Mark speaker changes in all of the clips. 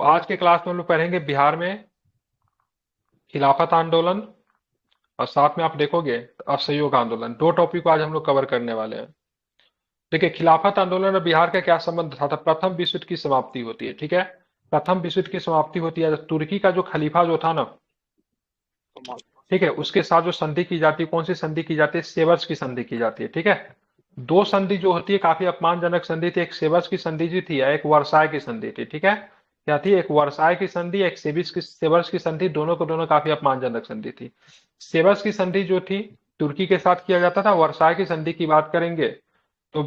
Speaker 1: आज के क्लास में हम लोग पढ़ेंगे बिहार में खिलाफत आंदोलन और साथ में आप देखोगे असहयोग आंदोलन। दो टॉपिक को आज हम लोग कवर करने वाले हैं। देखिए, खिलाफत आंदोलन और बिहार का क्या संबंध था? प्रथम विश्व युद्ध की समाप्ति होती है, ठीक है। प्रथम विश्व युद्ध की समाप्ति होती है, तुर्की का जो खलीफा जो था ना, ठीक है, उसके साथ जो संधि की जाती है, कौन सी संधि की जाती है? सेवर्स की संधि की जाती है, ठीक है। दो संधि जो होती है काफी अपमानजनक संधि थी। एक सेवर्स की संधि जो थी, एक वर्साय की संधि थी, ठीक है। क्या थी? एक वर्साय की संधि, एक सेवर्स की संधि। दोनों को दोनों काफी अपमानजनक संधि थी। सेवर्स की संधि जो थी तुर्की के साथ किया जाता था। वर्साय की संधि की बात करेंगे तो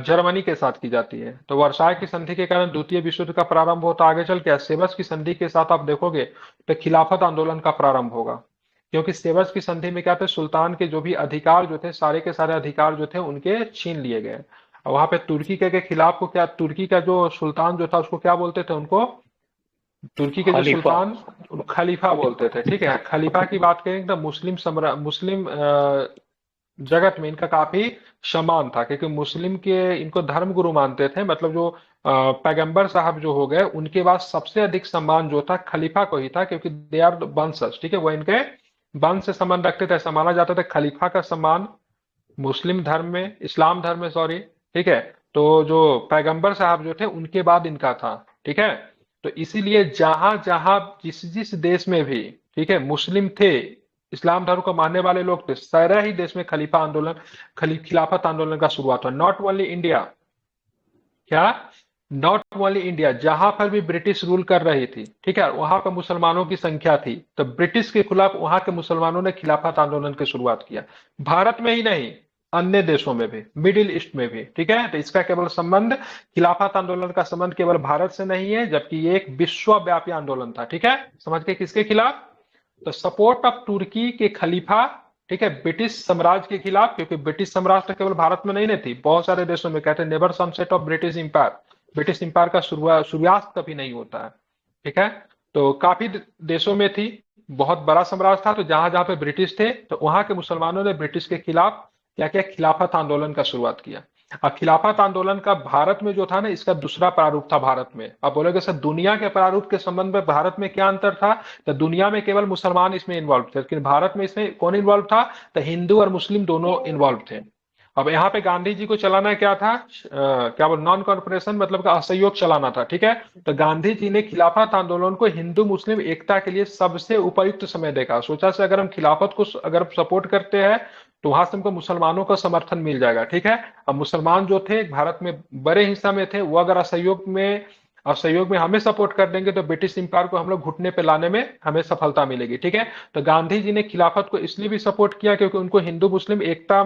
Speaker 1: जर्मनी के साथ की जाती है। तो वर्साय की संधि के कारण द्वितीय विश्व युद्ध का प्रारंभ होता। आगे चल के सेवर्स की संधि के साथ आप देखोगे तो खिलाफत आंदोलन का प्रारंभ होगा। क्योंकि सेवर्स की संधि में क्या थे? सुल्तान के जो भी अधिकार जो थे, सारे के सारे अधिकार जो थे उनके छीन लिए गए। और वहां पे तुर्की के खिलाफ को क्या, तुर्की का जो सुल्तान जो था उसको क्या बोलते थे? उनको, तुर्की के जो
Speaker 2: खलीफा।
Speaker 1: सुल्तान, खलीफा बोलते थे, ठीक है। खलीफा की बात करें तो मुस्लिम जगत में इनका काफी सम्मान था, क्योंकि मुस्लिम के इनको धर्म गुरु मानते थे। मतलब जो पैगंबर साहब जो हो गए, उनके बाद सबसे अधिक सम्मान जो था खलीफा को ही था, क्योंकि दे आर वंशज, ठीक है। वो इनके वंश से संबंध रखते थे, ऐसा माना जाता था। खलीफा का सम्मान मुस्लिम धर्म में, इस्लाम धर्म में, सॉरी, ठीक है। तो जो पैगंबर साहब जो थे उनके बाद इनका था, ठीक है। तो इसीलिए जहां जहां जिस जिस देश में भी, ठीक है, मुस्लिम थे, इस्लाम धर्म को मानने वाले लोग थे, सारे ही देश में खलीफा आंदोलन, खिलाफत आंदोलन का शुरुआत हुआ। नॉट ओनली इंडिया, क्या, नॉट ओनली इंडिया, जहां पर भी ब्रिटिश रूल कर रही थी, ठीक है, वहां पर मुसलमानों की संख्या थी, तो ब्रिटिश के खिलाफ वहां के मुसलमानों ने खिलाफत आंदोलन की शुरुआत किया। भारत में ही नहीं, अन्य देशों में भी, मिडिल ईस्ट में भी, ठीक है। तो इसका केवल संबंध, खिलाफत आंदोलन का संबंध केवल भारत से नहीं है, जबकि ये एक विश्वव्यापी आंदोलन था, ठीक है। समझ के, किसके खिलाफ? तो सपोर्ट ऑफ तुर्की के खलीफा, ठीक है, ब्रिटिश साम्राज्य के खिलाफ। क्योंकि ब्रिटिश साम्राज्य तो केवल भारत में नहीं थी, बहुत सारे देशों में। कहते हैं never sunset of British empire, British Empire का सूर्यास्त कभी नहीं होता है, ठीक है। तो काफी देशों में थी, बहुत बड़ा साम्राज्य था। तो जहां जहां पे ब्रिटिश थे, तो वहां के मुसलमानों ने ब्रिटिश के खिलाफ क्या किया? खिलाफत आंदोलन का शुरुआत किया। और खिलाफत आंदोलन का भारत में जो था ना, इसका दूसरा प्रारूप था भारत में। अब बोलोगे सर, दुनिया के प्रारूप के संबंध में भारत में क्या अंतर था? तो दुनिया में केवल मुसलमान इसमें इन्वॉल्व थे, लेकिन भारत में इसमें कौन इन्वॉल्व था? तो हिंदू और मुस्लिम दोनों इन्वॉल्व थे। अब यहाँ पे गांधी जी को चलाना क्या था? क्या बोल, नॉन कॉर्पोरेशन, मतलब का असहयोग चलाना था, ठीक है। तो गांधी जी ने खिलाफत आंदोलन को हिंदू मुस्लिम एकता के लिए सबसे उपयुक्त समय देखा। सोचा से अगर हम खिलाफत को अगर सपोर्ट करते हैं तो वहां से हमको मुसलमानों का समर्थन मिल जाएगा, ठीक है। अब मुसलमान जो थे भारत में बड़े हिस्सा में थे, वो अगर असहयोग में हमें सपोर्ट कर देंगे तो ब्रिटिश इंपायर को हम लोग घुटने पे लाने में हमें सफलता मिलेगी, ठीक है। तो गांधी जी ने खिलाफत को इसलिए भी सपोर्ट किया क्योंकि उनको हिंदू मुस्लिम एकता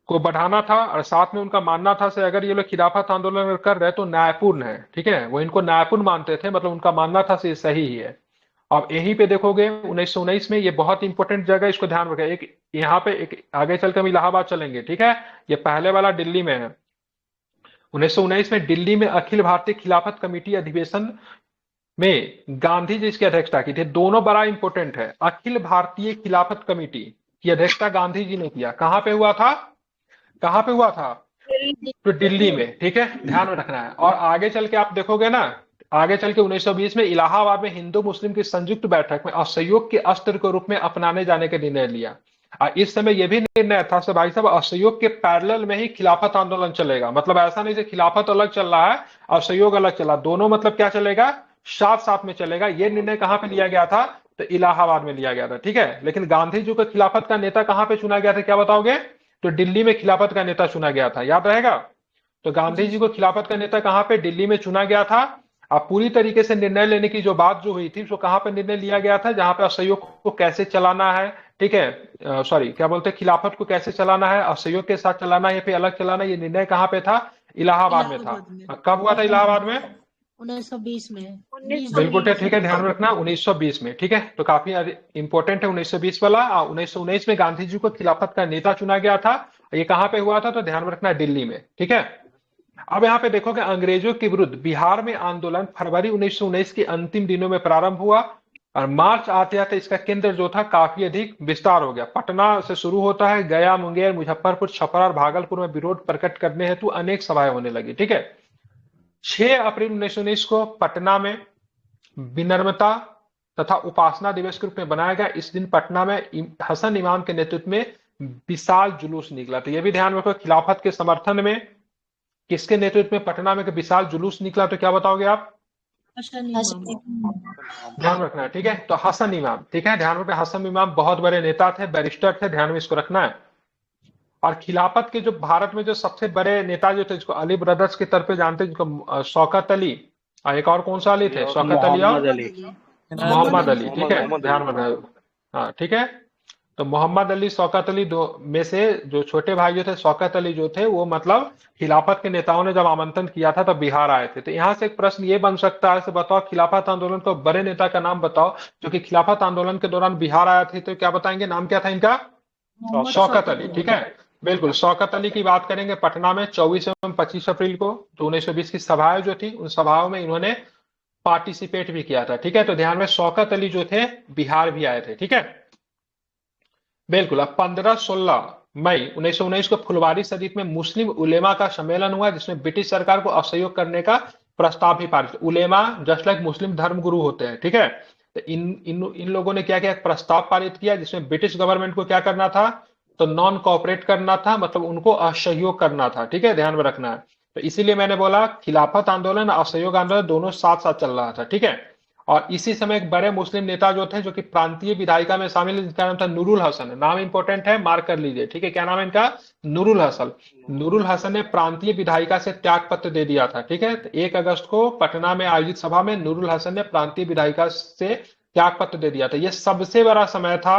Speaker 1: को बढ़ाना था, और साथ में उनका मानना था से अगर ये लोग खिलाफत आंदोलन कर रहे हैं तो न्यायपूर्ण है, ठीक है। वो इनको न्यायपूर्ण मानते थे, मतलब उनका मानना था से ये सही ही है। अब यहीं पे देखोगे 1919 में, ये बहुत इंपॉर्टेंट जगह, इसको ध्यान रखें। एक यहाँ पे एक आगे चलकर हम इलाहाबाद चलेंगे, ठीक है। ये पहले वाला दिल्ली में है। 1919 में दिल्ली में अखिल भारतीय खिलाफत कमेटी अधिवेशन में गांधी जी इसकी अध्यक्षता की थी। दोनों बड़ा इंपॉर्टेंट है। अखिल भारतीय खिलाफत कमेटी की अध्यक्षता गांधी जी ने किया। कहां पे हुआ था? कहां पे हुआ था? तो दिल्ली में, ठीक है, ध्यान में रखना है। और आगे चल के आप देखोगे ना, आगे चल के 1920 में इलाहाबाद में हिंदू मुस्लिम की संयुक्त बैठक में असहयोग के अस्त्र के रूप में अपनाने जाने का निर्णय लिया। और इस समय यह भी निर्णय था से भाई साहब, असहयोग के पैरेलल में ही खिलाफत आंदोलन चलेगा। मतलब ऐसा नहीं से खिलाफत अलग चल रहा है, असहयोग अलग चला, दोनों मतलब क्या चलेगा? साथ साथ में चलेगा। यह निर्णय कहां पे लिया गया था? तो इलाहाबाद में लिया गया था, ठीक है। लेकिन गांधी जी को खिलाफत का नेता कहां पे चुना गया था, क्या बताओगे? तो दिल्ली में खिलाफत का नेता चुना गया था, याद रहेगा। तो गांधी
Speaker 2: जी
Speaker 1: जी को खिलाफत का नेता कहां पे? दिल्ली में चुना गया था। अब पूरी तरीके से निर्णय लेने की जो बात जो हुई थी, उसको कहां पर निर्णय लिया गया था? जहां पे असहयोग को कैसे चलाना है, ठीक है, सॉरी, क्या बोलते हैं, खिलाफत को कैसे चलाना है, असहयोग के साथ चलाना है या फिर अलग चलाना है, ये निर्णय कहां पे था? इलाहाबाद में था।
Speaker 2: इलाहाबाद में।
Speaker 1: कब हुआ था इलाहाबाद में?
Speaker 2: 1920 में, बीस
Speaker 1: बिल्कुल
Speaker 2: जनवरी
Speaker 1: ठीक है, ध्यान रखना 1920 में, ठीक है। तो काफी इंपॉर्टेंट है 1920 वाला। 1919 में गांधी जी को खिलाफत का नेता चुना गया था। ये कहां पे हुआ था? तो ध्यान रखना, दिल्ली में, ठीक है। अब यहाँ पे देखोगे अंग्रेजों के विरुद्ध बिहार में आंदोलन फरवरी 1919 के अंतिम दिनों में प्रारंभ हुआ, और मार्च आते आते इसका केंद्र जो था काफी अधिक विस्तार हो गया। पटना से शुरू होता है, गया, मुंगेर, मुजफ्फरपुर, छपरा और भागलपुर में विरोध प्रकट करने हेतु अनेक सभाएं होने लगी, ठीक है। 6 अप्रैल 1919 को पटना में विनम्रता तथा उपासना दिवस के रूप में बनाया गया। इस दिन पटना में हसन इमाम के नेतृत्व में विशाल जुलूस निकला। तो यह भी ध्यान रखो, खिलाफत के समर्थन में किसके नेतृत्व में पटना में विशाल जुलूस निकला, तो क्या बताओगे आप?
Speaker 2: हसन इमाम।
Speaker 1: ध्यान रखना है, ठीक है। तो हसन इमाम, ठीक है, ध्यान रखना, हसन इमाम बहुत बड़े नेता थे, बैरिस्टर थे, ध्यान में इसको रखना है। और खिलाफत के जो भारत में जो सबसे बड़े नेता जो थे, जिसको अली ब्रदर्स के तरफ पे जानते हैं, जिनको शौकत अली, और एक और कौन सा अली थे, शौकत अली और
Speaker 3: मोहम्मद अली।
Speaker 1: मोहम्मद अली, ठीक है,
Speaker 3: मोहम्मद
Speaker 1: ध्यान
Speaker 3: अली।
Speaker 1: रखना। हाँ, ठीक है। तो मोहम्मद अली, शौकत अली, दो में से जो छोटे भाई जो थे, शौकत अली जो थे, वो मतलब खिलाफत के नेताओं ने जब आमंत्रण किया था तब बिहार आए थे। तो यहाँ से एक प्रश्न ये बन सकता है, बताओ खिलाफत आंदोलन को बड़े नेता का नाम बताओ जो कि खिलाफत आंदोलन के दौरान बिहार आया थे, तो क्या बताएंगे, नाम क्या था इनका?
Speaker 2: मोहम्मद
Speaker 1: शौकत अली, ठीक है, बिल्कुल। शौकत अली की बात करेंगे, पटना में 24 एवं 25 अप्रैल को जो 1920 की सभाएं जो थी, उन सभाओं में इन्होंने पार्टिसिपेट भी किया था, ठीक है। तो ध्यान में, शौकत अली जो थे बिहार भी आए थे, ठीक है, बिल्कुल। अब 15-16 मई 1919 को फुलवारी शरीफ में मुस्लिम उलेमा का सम्मेलन हुआ, जिसमें ब्रिटिश सरकार को असहयोग करने का प्रस्ताव भी पारित। उलेमा जस्ट लाइक मुस्लिम धर्म गुरु होते हैं, ठीक है। तो इन इन इन लोगों ने क्या किया, एक प्रस्ताव पारित किया जिसमें ब्रिटिश गवर्नमेंट को क्या करना था, तो नॉन कॉपरेट करना था, मतलब उनको असहयोग करना था, ठीक है, ध्यान में रखना है। तो इसीलिए मैंने बोला खिलाफत आंदोलन, असहयोग आंदोलन दोनों साथ साथ चल रहा था, ठीक है। और इसी समय एक बड़े मुस्लिम नेता जो थे, जो कि प्रांतीय विधायिका में शामिल है, जिनका नाम था नूरुल हसन। नाम इंपॉर्टेंट है, मार्क कर लीजिए, ठीक है। क्या नाम है इनका? नूरुल हसन। नूरुल हसन ने प्रांतीय विधायिका से त्याग पत्र दे दिया था, ठीक है। तो 1 अगस्त को पटना में आयोजित सभा में नूरुल हसन ने प्रांतीय विधायिका से त्याग पत्र दे दिया था। यह सबसे बड़ा समय था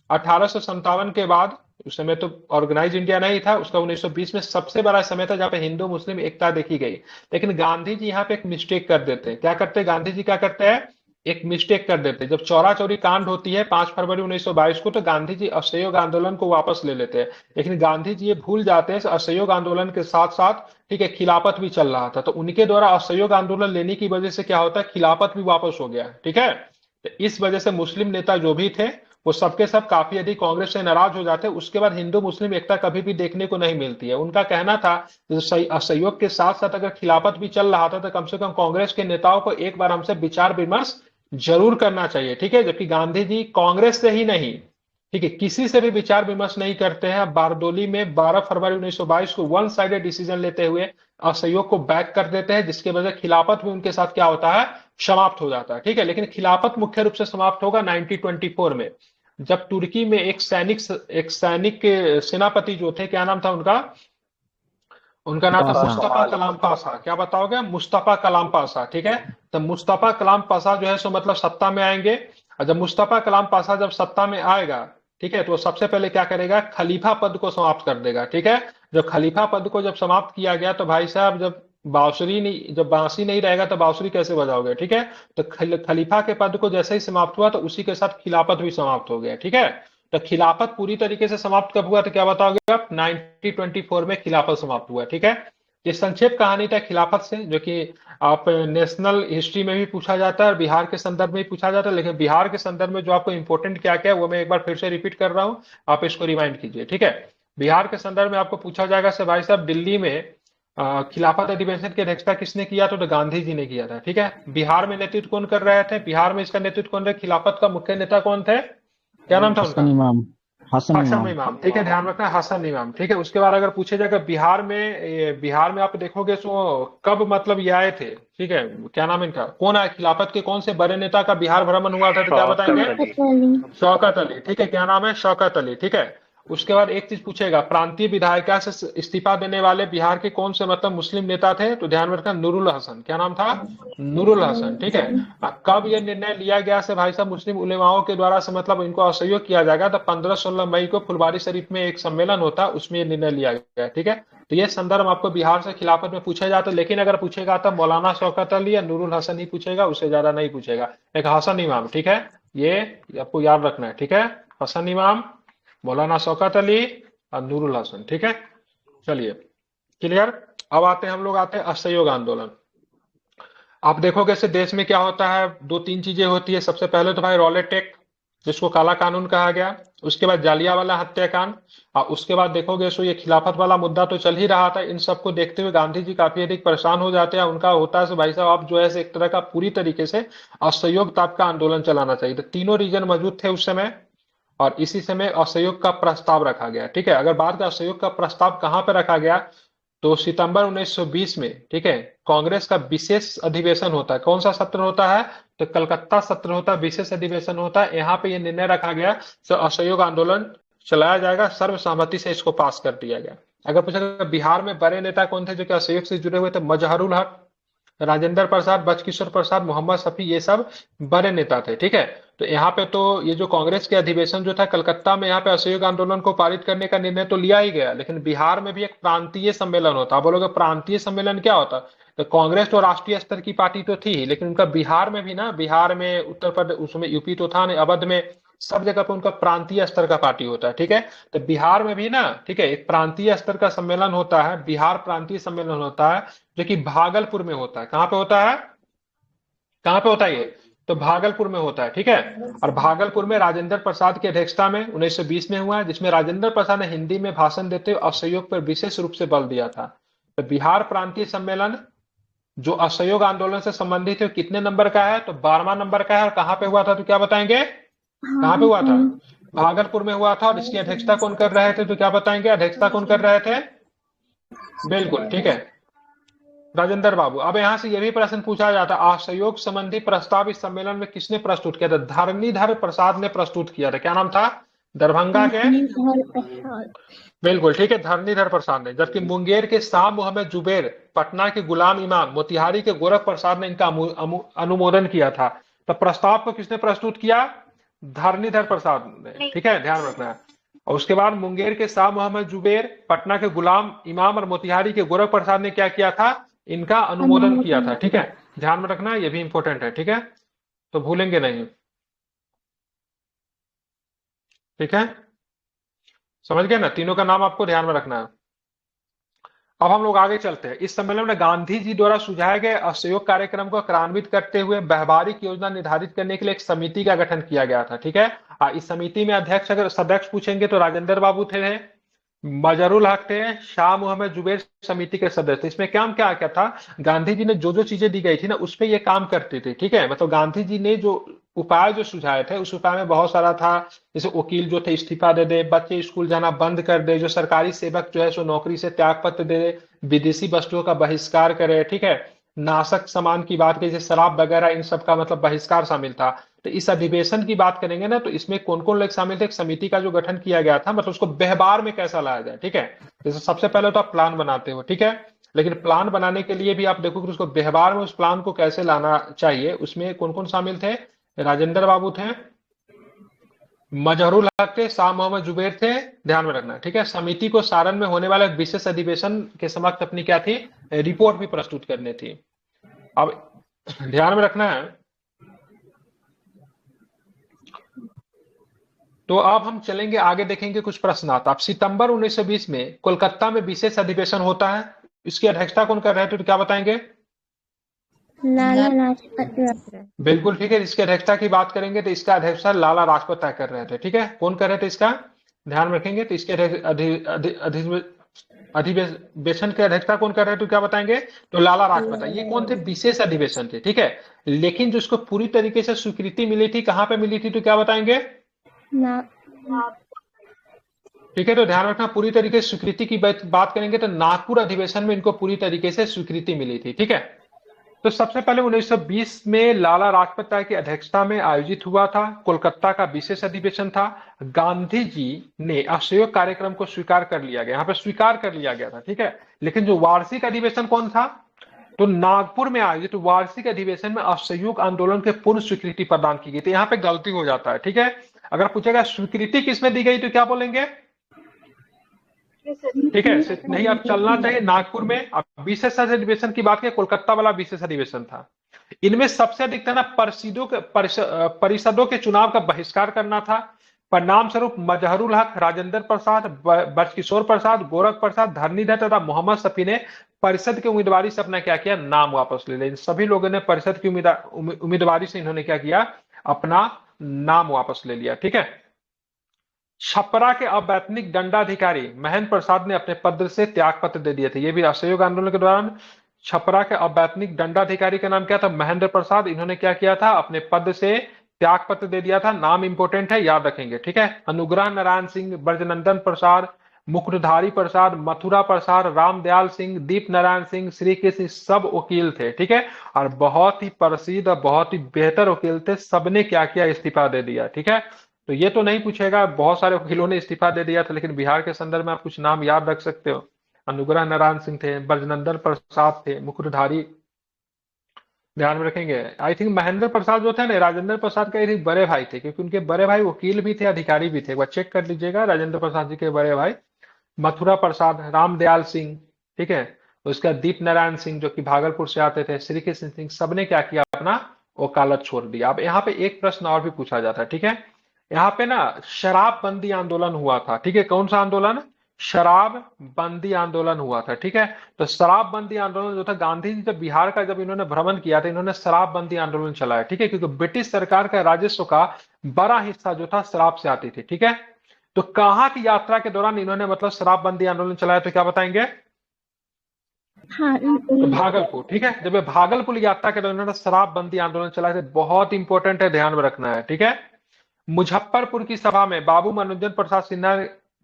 Speaker 1: 1857 के बाद। उस समय तो ऑर्गेनाइज इंडिया नहीं था उसका, 1920 में सबसे बड़ा समय था जहां पे हिंदू मुस्लिम एकता देखी गई। लेकिन गांधी जी यहाँ पे एक मिस्टेक कर देते हैं। क्या करते हैं गांधी जी, क्या करते हैं, एक मिस्टेक कर देते हैं। जब चौरा चौरी कांड होती है 5 फरवरी 1922 को, तो गांधी जी असहयोग आंदोलन को वापस ले लेते हैं। लेकिन गांधी जी ये भूल जाते हैं, असहयोग आंदोलन के साथ साथ, ठीक है, खिलाफत भी चल रहा था। तो उनके द्वारा असहयोग आंदोलन लेने की वजह से क्या होता है, खिलाफत भी वापस हो गया, ठीक है। तो इस वजह से मुस्लिम नेता जो भी थे, वो सबके सब काफी अधिक कांग्रेस से नाराज हो जाते हैं। उसके बाद हिंदू मुस्लिम एकता कभी भी देखने को नहीं मिलती है। उनका कहना था असहयोग के साथ साथ अगर खिलाफत भी चल रहा था तो कम से कम कांग्रेस के नेताओं को एक बार हमसे विचार विमर्श जरूर करना चाहिए, ठीक है। जबकि गांधी जी कांग्रेस से ही नहीं, ठीक है, किसी से भी विचार विमर्श नहीं करते हैं। बारदोली में 12 फरवरी 1922 को वन साइडेड डिसीजन लेते हुए असहयोग को बैक कर देते हैं, जिसके वजह खिलाफत भी उनके साथ क्या होता है, समाप्त हो जाता है, ठीक है। लेकिन खिलाफत मुख्य रूप से समाप्त होगा 1924 में, जब तुर्की में एक सैनिक के सेनापति जो थे, क्या नाम था उनका? उनका नाम था मुस्तफा कलाम पाशा। क्या बताओगे? मुस्तफा कलाम पाशा, ठीक है। तो मुस्तफा कलाम पाशा जो है सो मतलब सत्ता में आएंगे। और जब मुस्तफा कलाम पाशा जब सत्ता में आएगा, ठीक है, तो वो सबसे पहले क्या करेगा, खलीफा पद को समाप्त कर देगा, ठीक है। जब खलीफा पद को जब समाप्त किया गया तो भाई साहब, जब बांसुरी नहीं रहेगा तो बांसुरी कैसे बजाओगे, ठीक है। तो खलीफा के पद को जैसे ही समाप्त हुआ तो उसी के साथ खिलाफत भी समाप्त हो गया, ठीक है। तो खिलाफत पूरी तरीके से समाप्त कब हुआ, तो क्या बताओगे आप? 1924 में खिलाफत समाप्त हुआ, ठीक है। ये संक्षेप कहानी था खिलाफत से, जो कि आप नेशनल हिस्ट्री में भी पूछा जाता है और बिहार के संदर्भ में भी पूछा जाता है। लेकिन बिहार के संदर्भ में जो आपको इंपॉर्टेंट क्या क्या है वो मैं एक बार फिर से रिपीट कर रहा हूँ, आप इसको रिमाइंड कीजिए, ठीक है। बिहार के संदर्भ में आपको पूछा जाएगा से भाई साहब, दिल्ली में खिलाफत अधिवेशन की अध्यक्षता किसने किया, तो गांधी जी ने किया था, ठीक है। बिहार में नेतृत्व कौन कर रहे थे, बिहार में इसका नेतृत्व कौन रहे, खिलाफत का मुख्य नेता कौन थे, क्या नाम था उनका?
Speaker 4: हसन इमाम। हसन
Speaker 1: हसन
Speaker 4: इमाम।
Speaker 1: इमाम, ठीक है, ध्यान रखना, हसन इमाम, ठीक है। उसके बाद अगर पूछे जाएगा बिहार में आप देखोगे सो कब मतलब ये आए थे, ठीक है, क्या नाम इनका, कौन आए खिलाफत के कौन से बड़े नेता का बिहार भ्रमण हुआ था, तो क्या बताएंगे? शौकत अली, ठीक है, क्या नाम है, शौकत अली, ठीक है। उसके बाद एक चीज पूछेगा, प्रांतीय विधायिका से इस्तीफा देने वाले बिहार के कौन से मतलब मुस्लिम नेता थे, तो ध्यान में रखना, नूरुल हसन। क्या नाम था? नूरुल हसन, ठीक है। कब यह निर्णय लिया गया से भाई साहब, मुस्लिम उलेमाओं के द्वारा से मतलब इनको असहयोग किया जाएगा, तो 15-16 मई को फुलवारी शरीफ में एक सम्मेलन होता है, उसमें यह निर्णय लिया गया, ठीक है। तो ये संदर्भ आपको बिहार से खिलाफत में पूछा जाता है। लेकिन अगर पूछेगा तो मौलाना शौकत अली या नूरुल हसन ही पूछेगा, उससे ज्यादा नहीं पूछेगा। एक हसन इमाम, ठीक है, ये आपको याद रखना है, ठीक है। हसन इमाम, मौलाना शौकत अली और नूरुल हसन, ठीक है। चलिए, क्लियर। अब आते हैं असहयोग आंदोलन। आप देखोगे से देश में क्या होता है, 2-3 चीजें होती है। सबसे पहले तो भाई रॉलेट एक्ट, जिसको काला कानून कहा गया। उसके बाद जालियांवाला हत्याकांड, और उसके बाद देखोगे सो ये खिलाफत वाला मुद्दा तो चल ही रहा था। इन सबको देखते हुए गांधी जी काफी अधिक परेशान हो जाते हैं। उनका होता है भाई साहब आप जो है एक तरह का पूरी तरीके से असहयोग ताप का आंदोलन चलाना चाहिए। तो तीनों रीजन मौजूद थे उस समय, और इसी समय असहयोग का प्रस्ताव रखा गया। ठीक है, अगर बात करें असहयोग का प्रस्ताव कहां पर रखा गया, तो सितंबर 1920 में, ठीक है, कांग्रेस का विशेष अधिवेशन होता है। कौन सा सत्र होता है, तो कलकत्ता सत्र होता है, विशेष अधिवेशन होता है। यहाँ पे ये निर्णय रखा गया तो असहयोग आंदोलन चलाया जाएगा, सर्वसम्मति से इसको पास कर दिया गया। अगर पूछा बिहार में बड़े नेता कौन थे जो कि असहयोग से जुड़े हुए थे, मजहरुल हक, राजेंद्र प्रसाद, बचकिशोर प्रसाद, मोहम्मद शफी, ये सब बड़े नेता थे। ठीक है, तो यहाँ पे तो ये जो कांग्रेस के अधिवेशन जो था कलकत्ता में, यहाँ पे असहयोग आंदोलन को पारित करने का निर्णय तो लिया ही गया, लेकिन बिहार में भी एक प्रांतीय सम्मेलन होता। आप बोलोगे प्रांतीय सम्मेलन क्या होता, तो कांग्रेस तो राष्ट्रीय स्तर की पार्टी तो थी ही, लेकिन उनका बिहार में भी ना, बिहार में, उत्तर प्रदेश, उसमें यूपी तो था नहीं, अवध में, सब जगह पे उनका प्रांतीय स्तर का पार्टी होता है। ठीक है, तो बिहार में भी ना, ठीक है, एक प्रांतीय स्तर का सम्मेलन होता है, बिहार प्रांतीय सम्मेलन होता है, जो कि भागलपुर में होता है। कहाँ पे होता है, कहाँ पे होता है ये, तो भागलपुर में होता है। ठीक है, और भागलपुर में राजेंद्र प्रसाद की अध्यक्षता में 1920 में हुआ है, जिसमें राजेंद्र प्रसाद ने हिंदी में भाषण देते हुए असहयोग पर विशेष रूप से बल दिया था। तो बिहार प्रांतीय सम्मेलन जो असहयोग आंदोलन से संबंधित है, कितने नंबर का है, तो 12वां नंबर का है। और कहाँ पे हुआ था, तो क्या बताएंगे, कहाँ पे हुआ था, भागलपुर में हुआ था। और इसकी अध्यक्षता कौन कर रहे थे, तो क्या बताएंगे, अध्यक्षता कौन कर रहे थे, बिल्कुल ठीक है, राजेंद्र बाबू। अब यहाँ से यह भी प्रश्न पूछा जाता है, असहयोग संबंधी प्रस्ताव इस सम्मेलन में किसने प्रस्तुत किया था, धरणीधर प्रसाद ने प्रस्तुत किया था। क्या नाम था, दरभंगा के, बिल्कुल ठीक है, धरणीधर प्रसाद ने। जबकि मुंगेर के शाह मोहम्मद जुबैर, पटना के गुलाम इमाम, मोतिहारी के गोरख प्रसाद ने इनका अनुमोदन किया था। तो प्रस्ताव को किसने प्रस्तुत किया, धरणीधर प्रसाद ने। ठीक है, ध्यान रखना है। और उसके बाद मुंगेर के शाह मोहम्मद जुबैर, पटना के गुलाम इमाम और मोतिहारी के गोरख प्रसाद ने क्या किया था, इनका अनुमोदन किया था। ठीक है, ध्यान में रखना, ये भी इंपॉर्टेंट है। ठीक है, तो भूलेंगे नहीं। ठीक है, समझ गए ना, तीनों का नाम आपको ध्यान में रखना है। अब हम लोग आगे चलते हैं। इस सम्मेलन में गांधी जी द्वारा सुझाए गए असहयोग कार्यक्रम को क्रियान्वित करते हुए व्यवहारिक योजना निर्धारित करने के लिए एक समिति का गठन किया गया था। ठीक है, इस समिति में अध्यक्ष, अगर सदस्य पूछेंगे तो राजेंद्र बाबू थे, मजहरुल हक थे, शाह मोहम्मद जुबैर समिति के सदस्य थे। इसमें काम क्या क्या था, गांधी जी ने जो जो चीजें दी गई थी ना, उस पे ये काम करते थे। ठीक है, मतलब गांधी जी ने जो उपाय जो सुझाए थे, उस उपाय में बहुत सारा था, जैसे वकील जो थे इस्तीफा दे दे, बच्चे स्कूल जाना बंद कर दे, जो सरकारी सेवक जो है सो नौकरी से त्याग पत्र दे दे, विदेशी वस्तुओं का बहिष्कार करे। ठीक है, नाशक सामान की बात की, जैसे शराब वगैरह, इन सब का मतलब बहिष्कार शामिल था। तो इस अधिवेशन की बात करेंगे ना, तो इसमें कौन कौन लोग शामिल थे, एक समिति का जो गठन किया गया था, मतलब उसको व्यवहार में कैसा लाया जाए। ठीक है, जैसे सबसे पहले तो आप प्लान बनाते हो, ठीक है, लेकिन प्लान बनाने के लिए भी आप देखो कि उसको व्यवहार में, उस प्लान को कैसे लाना चाहिए। उसमें कौन कौन शामिल थे, राजेंद्र बाबू थे, मजहरुल हक थे, शाह मोहम्मद जुबैर थे, ध्यान में रखना। ठीक है, समिति को सारण में होने वाले विशेष अधिवेशन के समक्ष अपनी क्या थी, रिपोर्ट भी प्रस्तुत करनी थी। अब ध्यान में रखना है, तो अब हम चलेंगे आगे, देखेंगे कुछ प्रश्न आता। अब सितंबर 1920 में कोलकाता में विशेष अधिवेशन होता है, इसकी अध्यक्षता कौन कर रहे थे, तो क्या बताएंगे,
Speaker 3: लाला लाजपत राय।
Speaker 1: बिल्कुल ठीक है। इसकी अध्यक्षता की बात करेंगे तो इसका अध्यक्षता लाला लाजपत राय कर रहे थे। ठीक है, कौन कर रहे थे, इसका ध्यान रखेंगे। तो इसके अधिवेशन की अध्यक्षता कौन कर रहे थे, तो क्या बताएंगे, तो लाला लाजपत राय। ये कौन थे, विशेष अधिवेशन थे। ठीक है, लेकिन जिसको पूरी तरीके से स्वीकृति मिली थी, कहां पे मिली थी, तो क्या बताएंगे, ठीक है, तो ध्यान रखना, पूरी तरीके से स्वीकृति की बात करेंगे तो नागपुर अधिवेशन में इनको पूरी तरीके से स्वीकृति मिली थी। ठीक है, तो सबसे पहले 1920 में लाला लाजपत राय की अध्यक्षता में आयोजित हुआ था, कोलकाता का विशेष अधिवेशन था। गांधी जी ने असहयोग कार्यक्रम को स्वीकार कर लिया गया, यहाँ पे स्वीकार कर लिया गया था। ठीक है, लेकिन जो वार्षिक अधिवेशन कौन था, तो नागपुर में आयोजित वार्षिक अधिवेशन में असहयोग आंदोलन के पूर्ण स्वीकृति प्रदान की गई थी। यहाँ पे गलती हो जाता है। ठीक है, अगर पूछेगा स्वीकृति किसमें दी गई, तो क्या बोलेंगे, ठीक है, नहीं, अब चलना चाहिए नागपुर में। अब विशेष अधिवेशन की बात करें, कोलकाता वाला विशेष अधिवेशन था। इनमें सबसे अधिक था ना, परिषदों के चुनाव का बहिष्कार करना था। परिणाम स्वरूप मजहरुल हक, राजेंद्र प्रसाद, बचकिशोर प्रसाद, गोरख प्रसाद, धरणीधर तथा मोहम्मद शफी ने परिषद की उम्मीदवारी से अपना क्या किया, नाम वापस ले लिया। सभी लोगों ने परिषद की उम्मीदवारी से इन्होंने क्या किया, अपना नाम वापस ले लिया। ठीक है। छपरा के अवैतनिक दंडाधिकारी महेंद्र प्रसाद ने अपने पद से त्यागपत्र दे दिए थे। ये भी असहयोग आंदोलन के दौरान छपरा के अवैतनिक दंडाधिकारी का नाम क्या था? महेंद्र प्रसाद। इन्होंने क्या किया था? अपने पद से त्यागपत्र दे दिया था। नाम इंपोर्टेंट है, याद रखेंगे। ठीक है। अनुग्रह नारायण सिंह, ब्रजनंदन प्रसाद, मुकुटधारी प्रसाद, मथुरा प्रसाद, रामदयाल सिंह, दीप नारायण सिंह, श्री कृष्ण, सब वकील थे। ठीक है। और बहुत ही प्रसिद्ध और बहुत ही बेहतर वकील थे। सबने क्या किया? इस्तीफा दे दिया। ठीक है। तो ये तो नहीं पूछेगा बहुत सारे वकीलों ने इस्तीफा दे दिया था, लेकिन बिहार के संदर्भ में आप कुछ नाम याद रख सकते हो। अनुग्रह नारायण सिंह थे, ब्रजनंदन प्रसाद थे, मुकुटधारी, ध्यान में रखेंगे। आई थिंक महेंद्र प्रसाद जो थे ना, राजेंद्र प्रसाद का एक बड़े भाई थे, क्योंकि उनके बड़े भाई वकील भी थे, अधिकारी भी थे। एक बार चेक कर लीजिएगा, राजेंद्र प्रसाद जी के बड़े भाई। मथुरा प्रसाद, रामदयाल सिंह, ठीक है। उसका दीप नारायण सिंह जो कि भागलपुर से आते थे, श्री कृष्ण सिंह, सबने क्या किया? अपना वकालत छोड़ दिया। अब यहाँ पे एक प्रश्न और भी पूछा जाता है। ठीक है। यहाँ पे ना शराबबंदी आंदोलन हुआ था। ठीक है। कौन सा आंदोलन? शराब बंदी आंदोलन हुआ था। ठीक है। तो शराबबंदी आंदोलन जो था, गांधी जी जब बिहार का जब इन्होंने भ्रमण किया था, इन्होंने शराबबंदी आंदोलन चलाया। ठीक है। क्योंकि ब्रिटिश सरकार का राजस्व का बड़ा हिस्सा जो था शराब से आती थी। ठीक है। तो कहाँ की यात्रा के दौरान इन्होंने मतलब शराबबंदी आंदोलन चलाया? तो क्या बताएंगे?
Speaker 3: हाँ
Speaker 1: तो भागलपुर। ठीक है। जब ये भागलपुर यात्रा के दौरान इन्होंने शराबबंदी आंदोलन चलाया था, बहुत इंपॉर्टेंट है, ध्यान में रखना है। ठीक है। मुजफ्फरपुर की सभा में बाबू मनोरंजन प्रसाद सिन्हा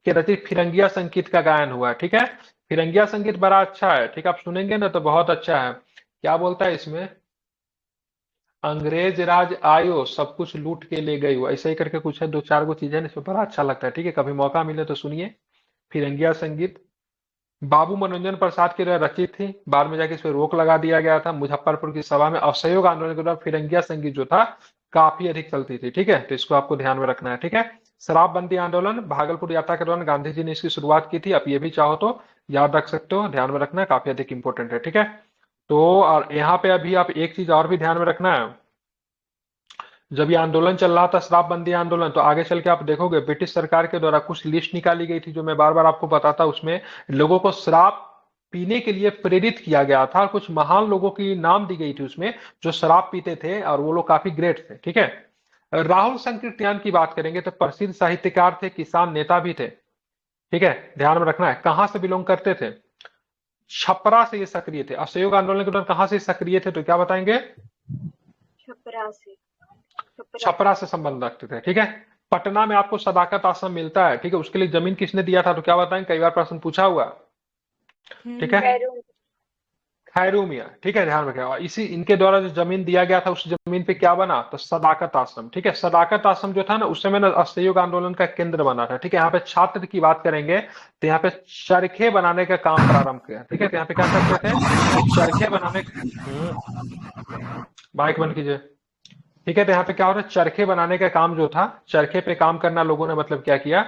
Speaker 1: के रचित फिरंगिया संगीत का गायन हुआ है। ठीक है। फिरंगिया संगीत बड़ा अच्छा है। ठीक है। आप सुनेंगे ना तो बहुत अच्छा है। क्या बोलता है इसमें? अंग्रेज राज आयो, सब कुछ लूट के ले गई। ऐसे ही करके कुछ है, दो चार गो चीजें इसमें, बड़ा अच्छा लगता है। ठीक है। कभी मौका मिले तो सुनिए। फिरंगिया संगीत बाबू मनोरंजन प्रसाद की रचित थी, बाद में जाके इस पर रोक लगा दिया गया था। मुजफ्फरपुर की सभा में असहयोग आंदोलन के दौरान फिरंगिया संगीत जो था काफी अधिक चलती थी। ठीक है। तो इसको आपको ध्यान में रखना है। ठीक है। शराबबंदी आंदोलन भागलपुर यात्रा के दौरान गांधी जी ने इसकी शुरुआत की थी। आप ये भी चाहो तो याद रख सकते हो, ध्यान में रखना है, काफी अधिक इंपॉर्टेंट है। ठीक है। तो और यहाँ पे अभी आप एक चीज और भी ध्यान में रखना है। जब ये आंदोलन चल रहा था, शराबबंदी आंदोलन, तो आगे चल के आप देखोगे ब्रिटिश सरकार के द्वारा कुछ लिस्ट निकाली गई थी, जो मैं बार बार आपको बताता, उसमें लोगों को शराब पीने के लिए प्रेरित किया गया था। और कुछ महान लोगों की नाम दी गई थी उसमें, जो शराब पीते थे, और वो लोग काफी ग्रेट थे। ठीक है। राहुल संकीर्तन की बात करेंगे तो प्रसिद्ध साहित्यकार थे, किसान नेता भी थे। ठीक है। ध्यान में रखना है। कहां से बिलोंग करते थे? छपरा से ये सक्रिय थे। असहयोग आंदोलन के दौरान कहां से सक्रिय थे? तो क्या बताएंगे?
Speaker 4: छपरा से।
Speaker 1: छपरा से संबंध रखते थे। ठीक है। पटना में आपको सदाकत आश्रम मिलता है। ठीक है। उसके लिए जमीन किसने दिया था? तो क्या बताएं? कई बार प्रश्न पूछा हुआ। ठीक है।
Speaker 4: खैरू।
Speaker 1: खैरू मियां। ठीक है। ध्यान रखें। और इसी इनके द्वारा जो जमीन दिया गया था, उस जमीन पे क्या बना? तो सदाकत आश्रम। ठीक है। सदाकत आश्रम जो था ना, उस समय ना असहयोग आंदोलन का केंद्र बना था। ठीक है। यहाँ पे छात्र की बात करेंगे तो यहाँ पे चरखे बनाने का काम प्रारंभ किया। ठीक है। तो यहाँ पे क्या करते थे? चरखे बनाने। माइक बंद कीजिए। ठीक है। तो यहाँ पे क्या हो रहा है? चरखे बनाने का काम जो था, चरखे पे काम करना लोगों ने मतलब क्या किया?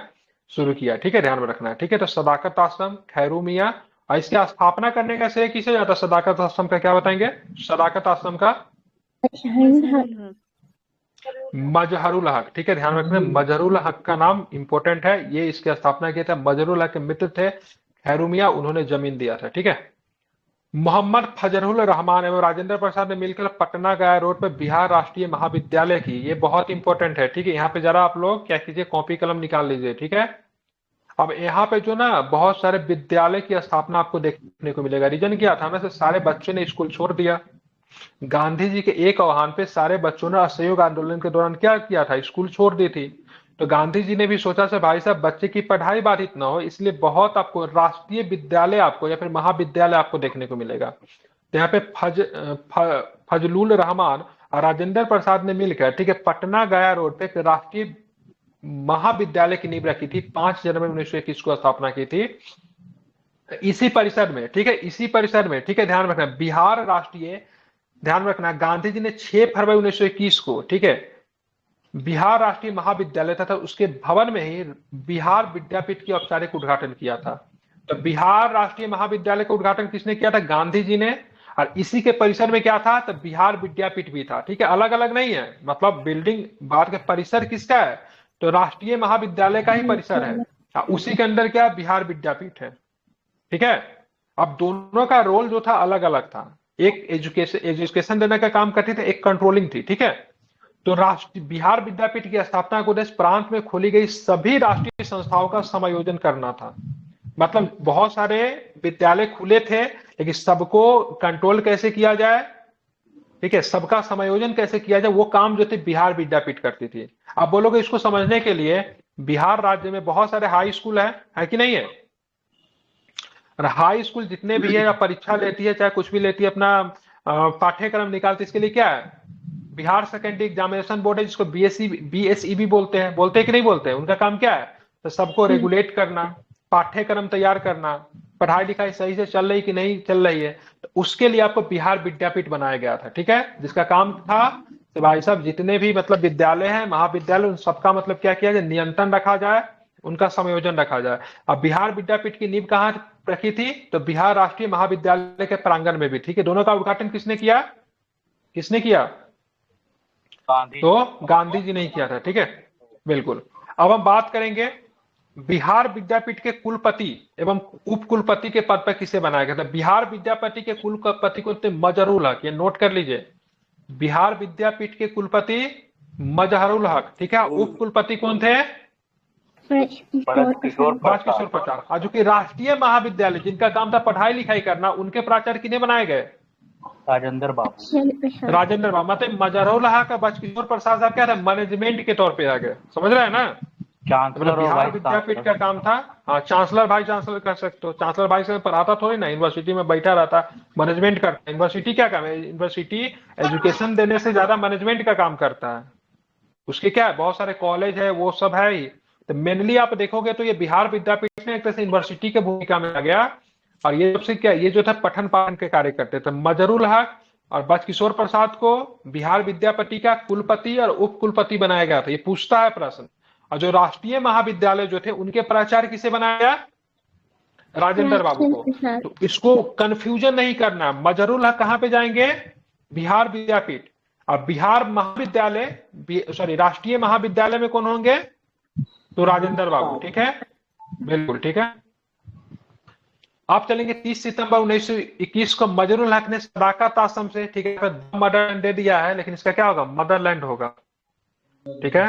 Speaker 1: शुरू किया। ठीक है। ध्यान में रखना है। ठीक है। तो सदाकत आश्रम, खैरू मियां, और इसकी स्थापना करने का श्रेय किसे जाता है? सदाकत आश्रम का क्या बताएंगे? सदाकत आश्रम का
Speaker 2: मजहरुल हक।
Speaker 1: मजहरुल हक। ठीक है। ध्यान में रखना है, मजहरुल हक का नाम इंपॉर्टेंट है। ये इसकी स्थापना किया था, मजहरुल हक के मित्र थे खैरू मियां, उन्होंने जमीन दिया था। ठीक है। मोहम्मद फजरुल रहमान एवं राजेंद्र प्रसाद ने मिलकर पटना गया रोड पर बिहार राष्ट्रीय महाविद्यालय की। ये बहुत इंपॉर्टेंट है। ठीक है। यहाँ पे जरा आप लोग क्या कीजिए, कॉपी कलम निकाल लीजिए। ठीक है। अब यहाँ पे जो ना बहुत सारे विद्यालय की स्थापना आपको देखने को मिलेगा। रीजन क्या था ना, से सारे बच्चों ने स्कूल छोड़ दिया। गांधी जी के एक आह्वान पे सारे बच्चों ने असहयोग आंदोलन के दौरान क्या किया था? स्कूल छोड़ दी थी। तो गांधी जी ने भी सोचा से भाई साहब बच्चे की पढ़ाई बाधित ना हो, इसलिए बहुत आपको राष्ट्रीय विद्यालय आपको या फिर महाविद्यालय आपको देखने को मिलेगा। तो यहाँ पे फजलुल रहमान और राजेंद्र प्रसाद ने मिलकर, ठीक है, पटना गया रोड पे एक राष्ट्रीय महाविद्यालय की नींव रखी थी। 5 जनवरी 1921 को स्थापना की थी इसी परिसर में। ठीक है। इसी परिसर में। ठीक है। ध्यान रखना, बिहार राष्ट्रीय, ध्यान रखना, गांधी जी ने 6 फरवरी 1921 को, ठीक है, बिहार राष्ट्रीय महाविद्यालय था उसके भवन में ही बिहार विद्यापीठ की औपचारिक उद्घाटन किया था। तो बिहार राष्ट्रीय महाविद्यालय का उद्घाटन किसने किया था? गांधी जी ने। और इसी के परिसर में क्या था? तो बिहार विद्यापीठ भी था। ठीक है। अलग अलग नहीं है, मतलब बिल्डिंग बात के परिसर किसका है? तो राष्ट्रीय महाविद्यालय का ही परिसर है। उसी के अंदर क्या? बिहार विद्यापीठ है। ठीक है। अब दोनों का रोल जो था अलग अलग था। एक एजुकेशन देने का काम करती थी, एक कंट्रोलिंग थी। ठीक है। तो राष्ट्रीय बिहार विद्यापीठ की स्थापना का उद्देश्य प्रांत में खोली गई सभी राष्ट्रीय संस्थाओं का समायोजन करना था। मतलब बहुत सारे विद्यालय खुले थे, लेकिन सबको कंट्रोल कैसे किया जाए, ठीक है, सबका समायोजन कैसे किया जाए, वो काम जो थे बिहार विद्यापीठ करती थी। आप बोलोगे इसको समझने के लिए, बिहार राज्य में बहुत सारे हाई स्कूल है कि नहीं है? और हाई स्कूल जितने भी है, या परीक्षा लेती है चाहे कुछ भी लेती है, अपना पाठ्यक्रम निकालती है, इसके लिए क्या है? बिहार सेकेंडरी एग्जामिनेशन बोर्ड है, जिसको बीएसई भी बोलते हैं कि नहीं बोलते हैं? उनका काम क्या है? तो सबको रेगुलेट करना, पाठ्यक्रम तैयार करना, पढ़ाई लिखाई सही से चल रही कि नहीं चल रही है, तो उसके लिए आपको बिहार विद्यापीठ बनाया गया था, ठीक है, जिसका काम था तो भाई साहब जितने भी मतलब विद्यालय हैं, महाविद्यालय, उन सबका मतलब क्या किया जाए, नियंत्रण रखा जाए, उनका संयोजन रखा जाए। अब बिहार विद्यापीठ की नींव कहाँ रखी थी? तो बिहार राष्ट्रीय महाविद्यालय के प्रांगण में भी, ठीक है। दोनों का उद्घाटन किसने किया? किसने किया? तो गांधी जी ने किया था, ठीक है, बिल्कुल। अब हम बात करेंगे बिहार विद्यापीठ के कुलपति एवं उप कुलपति के पद पर किसे बनाया गया था। बिहार विद्यापीठ के कुलपति को थे मजहरूल हक, ये नोट कर लीजिए। बिहार विद्यापीठ के कुलपति मजहरूल हक, ठीक है। उप कुलपति कौन थे? ब्रजकिशोर प्रसाद। और जो कि राष्ट्रीय महाविद्यालय जिनका काम था पढ़ाई लिखाई करना, उनके प्राचार्य किन्हें बनाए गए?
Speaker 2: राजेंद्र बाबू।
Speaker 1: राजेंद्र बाबू। मतलब मजहरूल हक का ब्रजकिशोर प्रसाद साहब क्या था? मैनेजमेंट के तौर पे आ गए, समझ रहे हैं ना? मतलब बिहार विद्यापीठ का काम था, हाँ, चांसलर भाई चांसलर कर सकते हो, चांसलर भाई से पढ़ाता थोड़ी ना, यूनिवर्सिटी में बैठा रहता, मैनेजमेंट करता। यूनिवर्सिटी क्या काम है? यूनिवर्सिटी एजुकेशन देने से ज्यादा मैनेजमेंट का काम करता है। उसके क्या है, बहुत सारे कॉलेज है, वो सब है ही। तो मेनली आप देखोगे तो ये बिहार विद्यापीठ में एक तरह से यूनिवर्सिटी के भूमिका में आ गया। और ये सबसे क्या, ये जो था पठन पाठन के कार्य करते थे। मजहरूल हक और ब्रजकिशोर प्रसाद को बिहार विद्यापीठ का कुलपति और उप कुलपति बनाया गया था। ये पूछता है प्रश्न। और जो राष्ट्रीय महाविद्यालय जो थे, उनके प्राचार्य किसे बनाया गया? राजेंद्र बाबू को। तो इसको कंफ्यूजन नहीं करना। मजहरूल हक कहां पे जाएंगे? बिहार विद्यापीठ। और बिहार महाविद्यालय, सॉरी, राष्ट्रीय महाविद्यालय में कौन होंगे? तो राजेंद्र बाबू, ठीक है, बिल्कुल ठीक है। आप चलेंगे 30 सितंबर 1921 को मजहरूल हक ने सदाकत आश्रम से, ठीक है, मदरलैंड दे दिया है, लेकिन इसका क्या होगा? मदरलैंड होगा, ठीक है।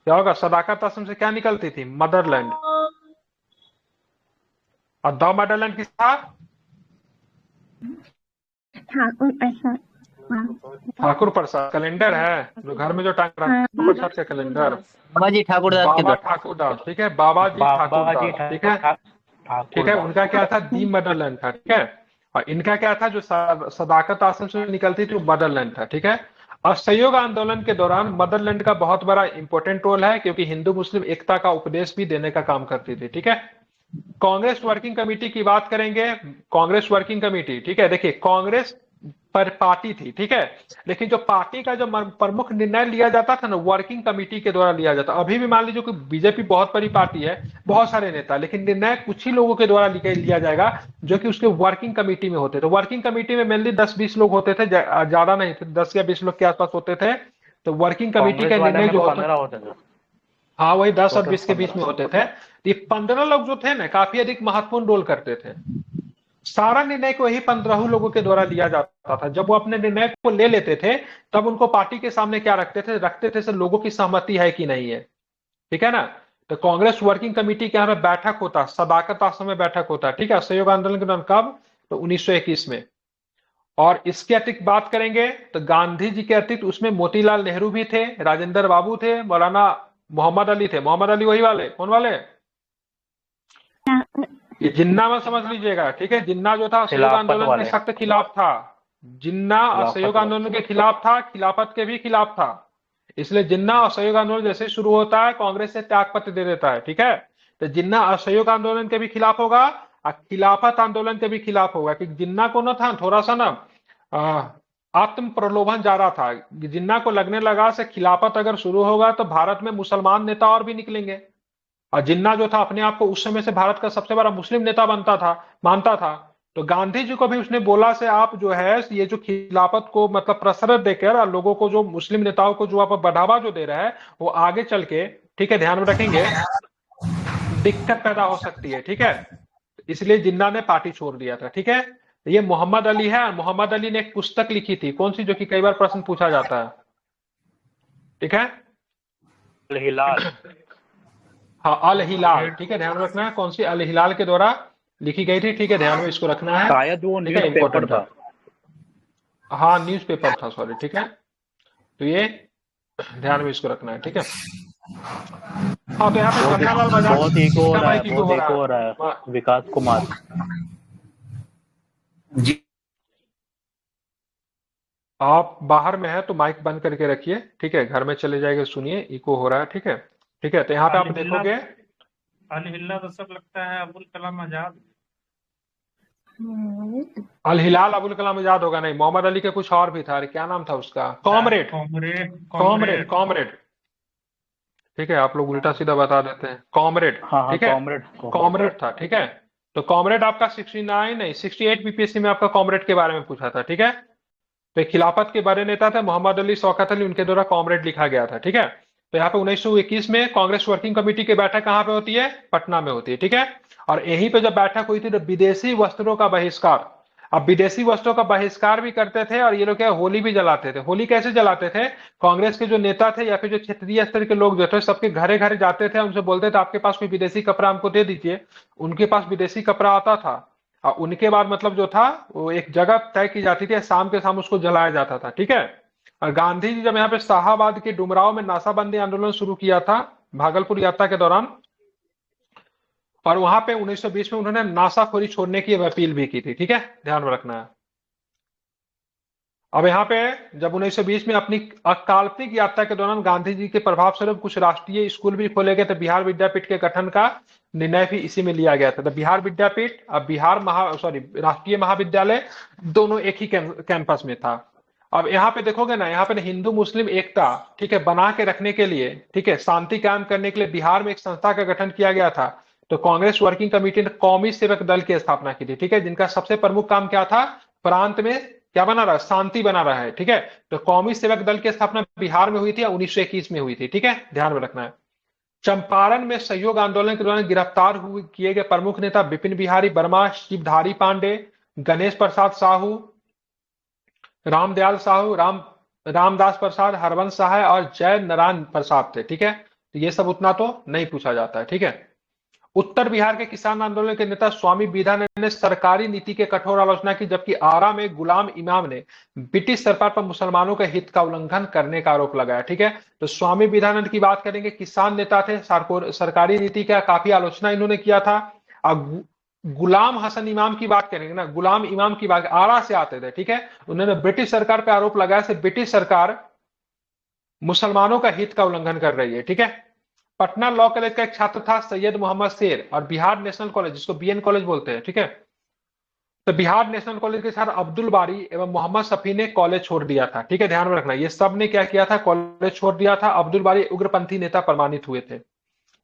Speaker 1: क्या होगा? सदाकत आश्रम से क्या निकलती थी? मदरलैंड। और द मदरलैंड किस था? ठाकुर प्रसाद। कैलेंडर है जो घर में जो टांग रहा है, ठाकुर प्रसाद का कैलेंडर।
Speaker 2: बाबा जी ठाकुरदास के
Speaker 1: बाबा ठाकुरदास, ठीक है, बाबा जी ठाकुरदास, ठीक है, ठीक है। उनका क्या था? दी मदरलैंड था, ठीक है। और इनका क्या था? जो सदाकत आश्रम से निकलती थी वो मदरलैंड था, ठीक है। असहयोग आंदोलन के दौरान मदरलैंड का बहुत बड़ा इंपॉर्टेंट रोल है, क्योंकि हिंदू मुस्लिम एकता का उपदेश भी देने का काम करती थी, ठीक है। कांग्रेस वर्किंग कमेटी की बात करेंगे। कांग्रेस वर्किंग कमेटी, ठीक है, देखिए कांग्रेस पर पार्टी थी, ठीक है, लेकिन जो पार्टी का जो प्रमुख निर्णय लिया जाता था ना, वर्किंग कमेटी के द्वारा लिया जाता। अभी भी मान लीजिए कि बीजेपी बहुत बड़ी पार्टी है, बहुत सारे नेता, लेकिन निर्णय कुछ ही लोगों के द्वारा लिया जाएगा जो कि उसके वर्किंग कमेटी में होते थे। वर्किंग कमेटी में मेनली 10-20 लोग होते थे, ज्यादा नहीं थे, 10 या 20 लोग के आसपास होते थे। तो वर्किंग कमेटी का निर्णय जो होता था, हाँ, वही 10 और 20 के बीच में होते थे। ये 15 लोग जो थे ना, काफी अधिक महत्वपूर्ण रोल करते थे। सारा निर्णय को वही 15 लोगों के द्वारा लिया जाता था। जब वो अपने निर्णय को ले लेते थे, तब उनको पार्टी के सामने क्या रखते थे से लोगों की सहमति है कि नहीं है, ठीक है ना। तो कांग्रेस वर्किंग कमेटी के यहाँ बैठक होता, सदाकत आश्रम में बैठक होता, ठीक है, असहयोग आंदोलन के दौरान। कब? तो 1921 में। और इसके अतिरिक्त बात करेंगे तो गांधी जी के अतिरिक्त उसमें मोतीलाल नेहरू भी थे, राजेंद्र बाबू थे, मौलाना मोहम्मद अली थे। मोहम्मद अली वही वाले, कौन वाले? ये जिन्ना में समझ लीजिएगा, ठीक है। जिन्ना जो था असहयोग आंदोलन के सख्त खिलाफ था। जिन्ना असहयोग आंदोलन के खिलाफ था, खिलाफत के भी खिलाफ था। इसलिए जिन्ना असहयोग आंदोलन जैसे शुरू होता है, कांग्रेस से त्यागपत्र दे देता है, ठीक है। तो जिन्ना असहयोग आंदोलन के भी खिलाफ होगा और खिलाफत आंदोलन के भी खिलाफ होगा। कि जिन्ना को ना था थोड़ा सा ना आत्म प्रलोभन जा रहा था। जिन्ना को लगने लगा से खिलाफत अगर शुरू होगा तो भारत में मुसलमान नेता और भी निकलेंगे। और जिन्ना जो था अपने आप को उस समय से भारत का सबसे बड़ा मुस्लिम नेता मानता था। तो गांधी जी को भी उसने बोला से आप जो है ये जो खिलाफत को मतलब प्रसरत देकर और लोगों को जो मुस्लिम नेताओं को जो आप बढ़ावा जो दे रहा है, वो आगे चल के, ठीक है, ध्यान में रखेंगे, दिक्कत पैदा हो सकती है, ठीक है। इसलिए जिन्ना ने पार्टी छोड़ दिया था, ठीक है। ये मोहम्मद अली है। मोहम्मद अली ने एक पुस्तक लिखी थी, कौन सी, जो कि कई बार प्रश्न पूछा जाता है। ठीक है।
Speaker 2: अल हिलाल।
Speaker 1: हाँ, अल हिलाल, ठीक है, ध्यान रखना है कौन सी अल हिलाल के द्वारा लिखी गई थी, ठीक है, ध्यान में इसको रखना है,
Speaker 2: शायद वो
Speaker 1: ठीक है,
Speaker 2: न्यूज़पेपर
Speaker 1: इंपॉर्टेंट है।
Speaker 2: था।
Speaker 1: हाँ, न्यूज़पेपर था, सॉरी, ठीक है, तो ये ध्यान में इसको रखना है, ठीक है। हाँ, तो यहाँ पे
Speaker 2: बहुत
Speaker 1: पन्नालाल बजाज
Speaker 2: बहुत इको हो
Speaker 1: किसका
Speaker 2: रहा है,
Speaker 1: माइक इको
Speaker 2: बहुत
Speaker 1: हो
Speaker 2: इको
Speaker 1: रहा
Speaker 2: हो रहा है।
Speaker 1: है?
Speaker 2: विकास कुमार।
Speaker 5: जी
Speaker 1: आप बाहर में है तो माइक बंद करके रखिए, ठीक है, घर में चले जाएगा, सुनिए, इको हो रहा है, ठीक है, ठीक है, तो यहाँ पे आप
Speaker 6: अल-हिल्ला
Speaker 1: देखोगे।
Speaker 6: अल-हिल्ला तो सब लगता है अबुल कलाम आजाद।
Speaker 1: अल हिलाल अबुल कलाम आजाद होगा नहीं, मोहम्मद अली के कुछ और भी था, अरे क्या नाम था उसका, comrade,
Speaker 6: comrade
Speaker 1: comrade,
Speaker 6: comrade
Speaker 1: comrade, ठीक है, आप लोग उल्टा सीधा बता देते हैं, कॉमरेड,
Speaker 2: हाँ हाँ,
Speaker 1: ठीक है,
Speaker 2: कॉमरेड।
Speaker 1: कॉमरेड था, ठीक है। तो कॉमरेड आपका 69 नहीं 68 बीपीएससी में आपका कॉमरेड के बारे में पूछा था, ठीक है। तो एक खिलाफत के बड़े नेता थे मोहम्मद अली शौकत अली, उनके द्वारा कॉमरेड लिखा गया था, ठीक है। तो यहाँ पे 1921 में कांग्रेस वर्किंग कमेटी की बैठक कहाँ पे होती है, पटना में होती है, ठीक है। और यहीं पे जब बैठक हुई थी तो विदेशी वस्त्रों का बहिष्कार, अब विदेशी वस्त्रों का बहिष्कार भी करते थे और ये लोग क्या होली भी जलाते थे। होली कैसे जलाते थे, कांग्रेस के जो नेता थे या फिर जो क्षेत्रीय स्तर के लोग जो थे सबके घरे घरे जाते थे, उनसे बोलते थे आपके पास कोई विदेशी कपड़ा हमको दे दीजिए, उनके पास विदेशी कपड़ा आता था और उनके बाद मतलब जो था वो एक जगह तय की जाती थी, शाम के शाम उसको जलाया जाता था, ठीक है। और गांधी जी जब यहाँ पे शाहाबाद के डुमराव में नाशाबंदी आंदोलन शुरू किया था भागलपुर यात्रा के दौरान, और वहां पे 1920 में उन्होंने नाशाखोरी छोड़ने की अपील भी की थी, ठीक है, ध्यान में रखना है। अब यहाँ पे जब 1920 में अपनी अकाल्पनिक यात्रा के दौरान गांधी जी के प्रभाव स्वरूप कुछ राष्ट्रीय स्कूल भी खोले गए थे, बिहार विद्यापीठ के गठन का निर्णय भी इसी में लिया गया था। तो बिहार विद्यापीठ अब राष्ट्रीय महाविद्यालय दोनों एक ही कैंपस में था। अब यहाँ पे देखोगे ना, यहाँ पे हिंदू मुस्लिम एकता, ठीक है, बना के रखने के लिए, ठीक है, शांति कायम करने के लिए बिहार में एक संस्था का गठन किया गया था। तो कांग्रेस वर्किंग कमेटी ने कौमी सेवक दल की स्थापना की थी, ठीक है, जिनका सबसे प्रमुख काम क्या था, प्रांत में क्या बना रहा है, शांति बना रहा है, ठीक है। तो कौमी सेवक दल की स्थापना बिहार में हुई थी, 1921 में हुई थी, ठीक है, ध्यान में रखना है। चंपारण में सहयोग आंदोलन के दौरान गिरफ्तार हुए किए गए प्रमुख नेता बिपिन बिहारी वर्मा, शिवधारी पांडे, गणेश प्रसाद साहू, रामदयाल साहू, रामदास प्रसाद, हरवंश सहाय और जय नारायण प्रसाद थे, ठीक है। तो ये सब उतना तो नहीं पूछा जाता है, ठीक है। उत्तर बिहार के किसान आंदोलन के नेता स्वामी विवेकानंद ने सरकारी नीति के कठोर आलोचना की, जबकि आरा में गुलाम इमाम ने ब्रिटिश सरकार पर मुसलमानों के हित का उल्लंघन करने का आरोप लगाया, ठीक है। तो स्वामी विवेकानंद की बात करेंगे, किसान नेता थे, सरकारी नीति का काफी आलोचना इन्होंने किया था। अब गुलाम हसन इमाम की बात करेंगे ना, गुलाम इमाम की बात आरा से आते थे, ठीक है, उन्होंने ब्रिटिश सरकार पर आरोप लगाया से ब्रिटिश सरकार मुसलमानों का हित का उल्लंघन कर रही है, ठीक है। पटना लॉ कॉलेज का एक छात्र था सैयद मोहम्मद शेर, और बिहार नेशनल कॉलेज जिसको बीएन कॉलेज बोलते हैं, ठीक है। तो बिहार नेशनल कॉलेज के साथ अब्दुल बारी एवं मोहम्मद शफी ने कॉलेज छोड़ दिया था, ठीक है, ध्यान में रखना, ये सब ने क्या किया था, कॉलेज छोड़ दिया था। अब्दुल बारी उग्रपंथी नेता प्रमाणित हुए थे,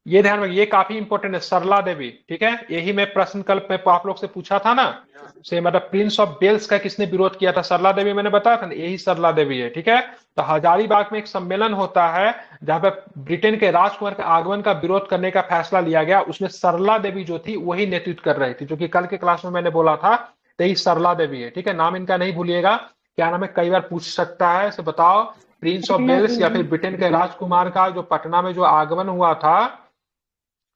Speaker 1: ये ध्यान में, ये काफी इंपॉर्टेंट है। सरला देवी, ठीक है, यही मैं प्रश्न कल में आप लोग से पूछा था ना, से मतलब प्रिंस ऑफ वेल्स का किसने विरोध किया था, सरला देवी, मैंने बताया था ना, यही सरला देवी है, ठीक है। तो हजारीबाग में एक सम्मेलन होता है जहां पे ब्रिटेन के राजकुमार के आगमन का विरोध करने का फैसला लिया गया, उसमें सरला देवी जो थी वही नेतृत्व कर रही थी, जो कि कल के क्लास में मैंने बोला था, तो यही सरला देवी है, ठीक है। नाम इनका नहीं भूलिएगा, क्या नाम है, कई बार पूछ सकता है, इसे बताओ, प्रिंस ऑफ वेल्स या फिर ब्रिटेन के राजकुमार का जो पटना में जो आगमन हुआ था,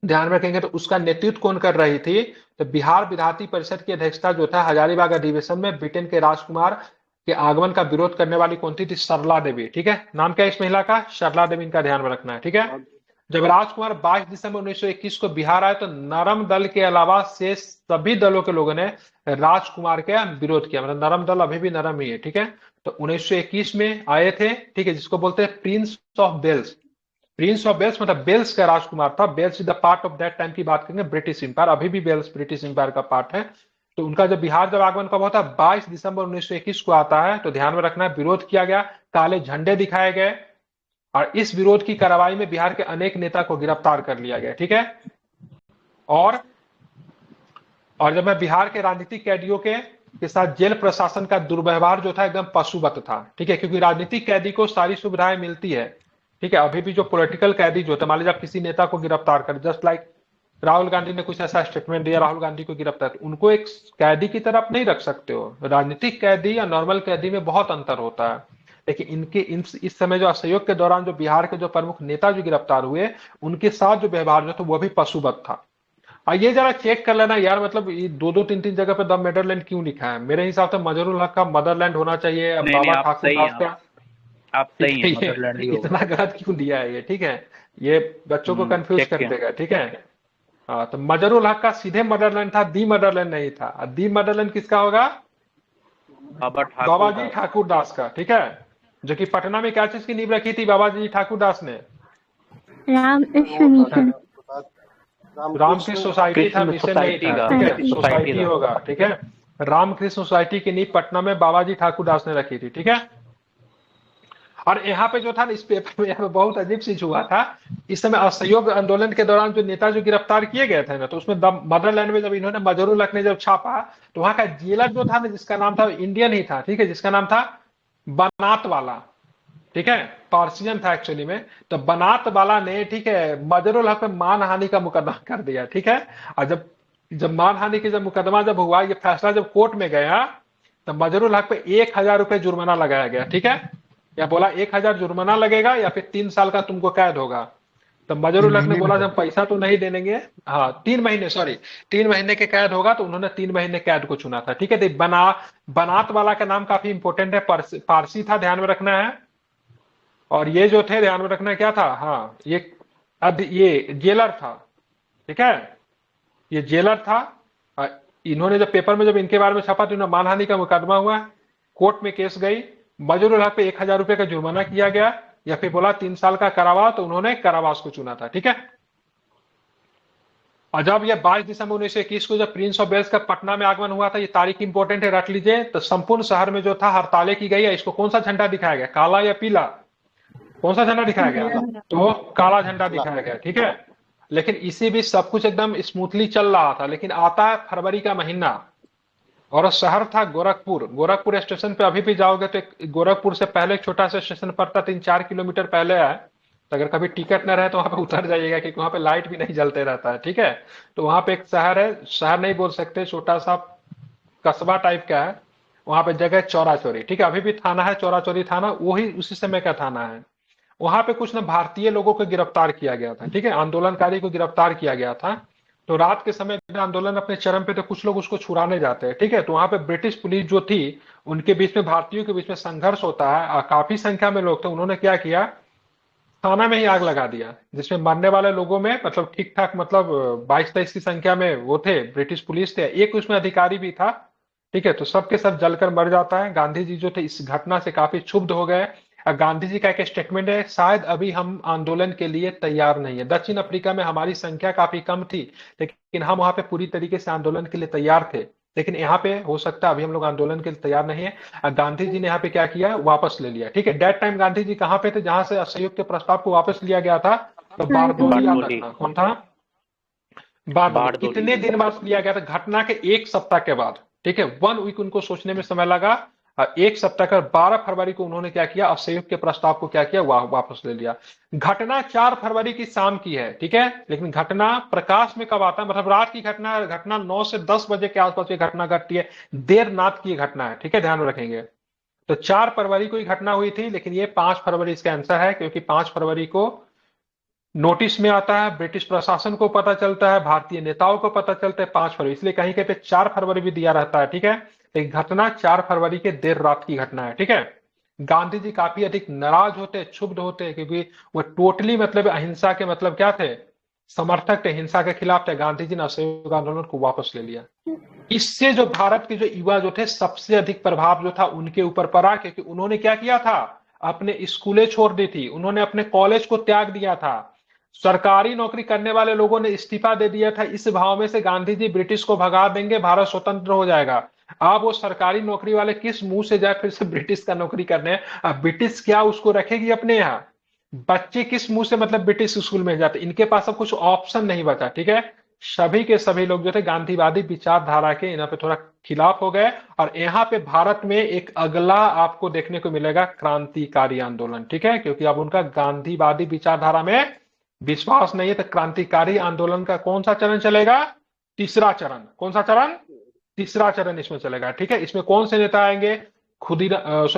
Speaker 1: ध्यान में रखेंगे, तो उसका नेतृत्व कौन कर रही थी, तो बिहार विधायी परिषद की अध्यक्षता जो था हजारीबाग अधिवेशन में ब्रिटेन के राजकुमार के आगमन का विरोध करने वाली कौन थी, सरला देवी, ठीक है। नाम क्या है इस महिला का, सरला देवी, इनका ध्यान में रखना है, ठीक है। जब राजकुमार 22 दिसंबर 1921 को बिहार आए तो नरम दल के अलावा शेष सभी दलों के लोगों ने राजकुमार का विरोध किया, मतलब नरम दल अभी भी नरम ही है, ठीक है। तो 1921 में आए थे, ठीक है, जिसको बोलते हैं Prince of Wales. Prince of Wales मतलब वेल्स का राजकुमार था, Wales is the part of that time की बात करेंगे, ब्रिटिश इंपायर, अभी भी वेल्स ब्रिटिश इंपायर का पार्ट है। तो उनका जब बिहार जब आगमन कब होता है, 22 दिसंबर 1921 को आता है, तो ध्यान में रखना है, विरोध किया गया, काले झंडे दिखाए गए, और इस विरोध की कार्रवाई में बिहार के अनेक नेता को गिरफ्तार कर लिया गया, ठीक है। और जब मैं बिहार के राजनीतिक कैदियों के साथ जेल प्रशासन का दुर्व्यवहार जो था एकदम पशुवत था, ठीक है, क्योंकि राजनीतिक कैदी को सारी सुविधाएं मिलती है, ठीक है। अभी भी जो पॉलिटिकल कैदी जो थे, मान लीजिए आप किसी नेता को गिरफ्तार कर, जस्ट लाइक राहुल गांधी ने कुछ ऐसा स्टेटमेंट दिया, राहुल गांधी को गिरफ्तार, उनको एक कैदी की तरफ नहीं रख सकते हो, राजनीतिक कैदी या नॉर्मल कैदी में बहुत अंतर होता है। लेकिन इस समय जो असहयोग के दौरान जो बिहार के जो प्रमुख नेता जो गिरफ्तार हुए, उनके साथ जो व्यवहार जो था वो भी पशुवत था। ये जरा चेक कर लेना यार, मतलब ये दो दो तीन तीन जगह पे द मदरलैंड क्यों लिखा है? मेरे हिसाब से मजहरूल हक का मदरलैंड होना चाहिए, अब
Speaker 2: नहीं नहीं,
Speaker 1: बाबा
Speaker 2: आप
Speaker 1: ठाकुर
Speaker 2: सही हैं,
Speaker 1: दास का।
Speaker 2: आप
Speaker 1: ठीक
Speaker 2: सही
Speaker 1: है,
Speaker 2: हैं, मदरलैंड ही
Speaker 1: ये
Speaker 2: होगा।
Speaker 1: इतना गलत क्यों दिया है ये? ठीक है, ये बच्चों को कंफ्यूज
Speaker 2: चेक
Speaker 1: कर
Speaker 2: किया।
Speaker 1: देगा। ठीक है, हाँ, तो मजहरूल हक का सीधे मदरलैंड था, दी मदरलैंड नहीं था। दी मदरलैंड किसका होगा?
Speaker 2: बाबा ठाकुर
Speaker 1: बाबा जी
Speaker 2: दास।
Speaker 1: ठाकुर दास का। ठीक है, जो कि पटना में क्या चीज की नींव रखी थी बाबा जी ठाकुर दास ने?
Speaker 3: रामकृष्ण मिशन।
Speaker 1: रामकृष्ण सोसाइटी था,
Speaker 2: कृष्ण
Speaker 1: मिशन नहीं
Speaker 2: सोसाइटी
Speaker 1: था।
Speaker 2: का,
Speaker 1: ठीक है,
Speaker 3: सोसाइटी।
Speaker 2: सोसाइटी
Speaker 1: सोसाइटी
Speaker 2: था।
Speaker 1: होगा। ठीक है, रामकृष्ण सोसाइटी की नींव पटना में बाबा जी ठाकुर दास ने रखी थी। ठीक है, और यहाँ पे जो था ना, इस पेपर में यहाँ पे बहुत अजीब चीज हुआ था। इस समय असहयोग आंदोलन के दौरान जो नेता जो गिरफ्तार किए गए थे ना, तो उसमें मदरलैंड में जब इन्होंने मजहरूल हक ने जब छापा, तो वहां का जेलर जो था ना, जिसका नाम था, इंडियन ही था। ठीक है, जिसका नाम था बनात वाला। ठीक है, पार्सियन था एक्चुअली में। तो बनात वाला ने, ठीक है, मजहरूल हक पे मानहानि का मुकदमा कर दिया। ठीक है, और जब जब मानहानि की जब मुकदमा जब हुआ, ये फैसला जब कोर्ट में गया, तो मजहरूल हक पे 1,000 रुपए जुर्माना लगाया गया। ठीक है, या बोला 1,000 जुर्माना लगेगा या फिर 3 साल का तुमको कैद होगा। तो
Speaker 5: तीन
Speaker 1: मजहरूल हक ने
Speaker 5: महीने
Speaker 1: बोला
Speaker 5: में।
Speaker 1: हम पैसा तो नहीं देंगे। हाँ, 3 महीने, सॉरी, 3 महीने के कैद होगा, तो उन्होंने 3 महीने कैद को चुना था। ठीक है, तो बनात वाला का नाम काफी इंपॉर्टेंट है, पारसी था, ध्यान में रखना है। और ये जो थे, ध्यान में रखना क्या था, हाँ, ये जेलर था। ठीक है, ये जेलर था। अ, इन्होंने जब पेपर में जब इनके बारे में छपा, तो इन्होंने मानहानि का मुकदमा हुआ, कोर्ट में केस गई, मजहरूल हक पे 1,000 रुपए का जुर्माना किया गया, या फिर बोला 3 साल का कारावास, तो उन्होंने कारावास को चुना था। ठीक है, और जब ये 22 दिसंबर 1921 को जब प्रिंस ऑफ वेल्स का पटना में आगमन हुआ था, ये तारीख इंपॉर्टेंट है, रख लीजिए। तो संपूर्ण शहर में जो था हड़तालें की गई है। इसको कौन सा झंडा दिखाया गया, काला या पीला? कौन सा झंडा दिखाया गया? तो काला झंडा दिखाया गया। ठीक है, लेकिन इसी बीच सब कुछ एकदम स्मूथली चल रहा था। लेकिन आता है फरवरी का महीना, और शहर था गोरखपुर। गोरखपुर स्टेशन पे अभी भी जाओगे तो गोरखपुर से पहले एक छोटा सा स्टेशन पड़ता, 3-4 किलोमीटर पहले है। तो अगर कभी टिकट न रहे तो वहां पे उतर जाइएगा, क्योंकि वहां पे लाइट भी नहीं जलते रहता है। ठीक है, तो वहां पे एक शहर है, शहर नहीं बोल सकते, छोटा सा कस्बा टाइप का है। वहां पे जगह चौरा चौरी। ठीक है, अभी भी थाना है चौरा चौरी थाना, वही उसी समय का थाना है। वहां पे कुछ ना भारतीय लोगों को गिरफ्तार किया गया था। ठीक है, आंदोलनकारी को गिरफ्तार किया गया था। तो रात के समय जब आंदोलन अपने चरम पे, तो कुछ लोग उसको छुड़ाने जाते हैं। ठीक है, तो वहां पे ब्रिटिश पुलिस जो थी, उनके बीच में भारतीयों के बीच में संघर्ष होता है, और काफी संख्या में लोग थे। उन्होंने क्या किया, थाना में ही आग लगा दिया, जिसमें मरने वाले लोगों में मतलब ठीक ठाक, मतलब 22-23 की संख्या में वो थे, ब्रिटिश पुलिस थे, एक उसमें अधिकारी भी था। ठीक है, तो सबके सब जलकर मर जाता है। गांधी जी जो थे इस घटना से काफी क्षुब्ध हो गए। गांधी जी का एक स्टेटमेंट है, शायद अभी हम आंदोलन के लिए तैयार नहीं है। दक्षिण अफ्रीका में हमारी संख्या काफी कम थी, लेकिन हम वहां पे पूरी तरीके से आंदोलन के लिए तैयार थे। लेकिन यहाँ पे हो सकता है अभी हम लोग आंदोलन के लिए तैयार नहीं है। गांधी जी ने यहाँ पे क्या किया, वापस ले लिया। ठीक है, डेट टाइम गांधी जी कहाँ पे थे, जहां से असहयोग के प्रस्ताव को वापस लिया गया था? तो बारडोली, याद
Speaker 2: बारडोली।
Speaker 1: रखना कौन था, बारडोली।
Speaker 2: बारडोली।
Speaker 1: कितने दिन बाद लिया गया था? घटना के 1 सप्ताह के बाद। ठीक है, 1 वीक उनको सोचने में समय लगा। 1 सप्ताह कर 12 फरवरी को उन्होंने क्या किया, असहयोग के प्रस्ताव को क्या किया, वापस ले लिया। घटना 4 फरवरी की शाम की है। ठीक है, लेकिन घटना प्रकाश में कब आता है, मतलब रात की घटना, घटना 9 से 10 बजे के आसपास ये घटना घटती है, देर रात की घटना है। ठीक है, ध्यान में रखेंगे। तो 4 फरवरी को ही घटना हुई थी, लेकिन ये 5 फरवरी इसका आंसर है, क्योंकि 5 फरवरी को नोटिस में आता है, ब्रिटिश प्रशासन को पता चलता है, भारतीय नेताओं को पता चलता है 5 फरवरी, इसलिए कहीं कहीं पे 4 फरवरी भी दिया रहता है। ठीक है, एक घटना 4 फरवरी के देर रात की घटना है। ठीक है, गांधी जी काफी अधिक नाराज होते, क्षुब्ध होते, क्योंकि वो टोटली मतलब अहिंसा के मतलब क्या थे, समर्थक थे, हिंसा के खिलाफ थे। गांधी जी ने असहयोग आंदोलन को वापस ले लिया। इससे जो भारत के जो युवा जो थे, सबसे अधिक प्रभाव जो था उनके ऊपर पड़ा, क्योंकि उन्होंने क्या किया था, अपने स्कूलें छोड़ दी थी, उन्होंने अपने कॉलेज को त्याग दिया था, सरकारी नौकरी करने वाले लोगों ने इस्तीफा दे दिया था, इस भाव में से गांधी जी ब्रिटिश को भगा देंगे, भारत स्वतंत्र हो जाएगा। अब वो सरकारी नौकरी वाले किस मुंह से जाए फिर से ब्रिटिश का नौकरी करने? अब ब्रिटिश क्या उसको रखेगी अपने यहाँ? बच्चे किस मुंह से मतलब ब्रिटिश स्कूल में जाते? इनके पास अब कुछ ऑप्शन नहीं बचा। ठीक है, सभी के सभी लोग जो थे गांधीवादी विचारधारा के यहाँ पे थोड़ा खिलाफ हो गए। और यहाँ पे भारत में एक अगला आपको देखने को मिलेगा क्रांतिकारी आंदोलन। ठीक है, क्योंकि अब उनका गांधीवादी विचारधारा में विश्वास नहीं है, तो क्रांतिकारी आंदोलन का कौन सा चरण चलेगा? तीसरा चरण। कौन सा चरण? तीसरा चरण इसमें चलेगा। ठीक है, इसमें कौन से नेता आएंगे?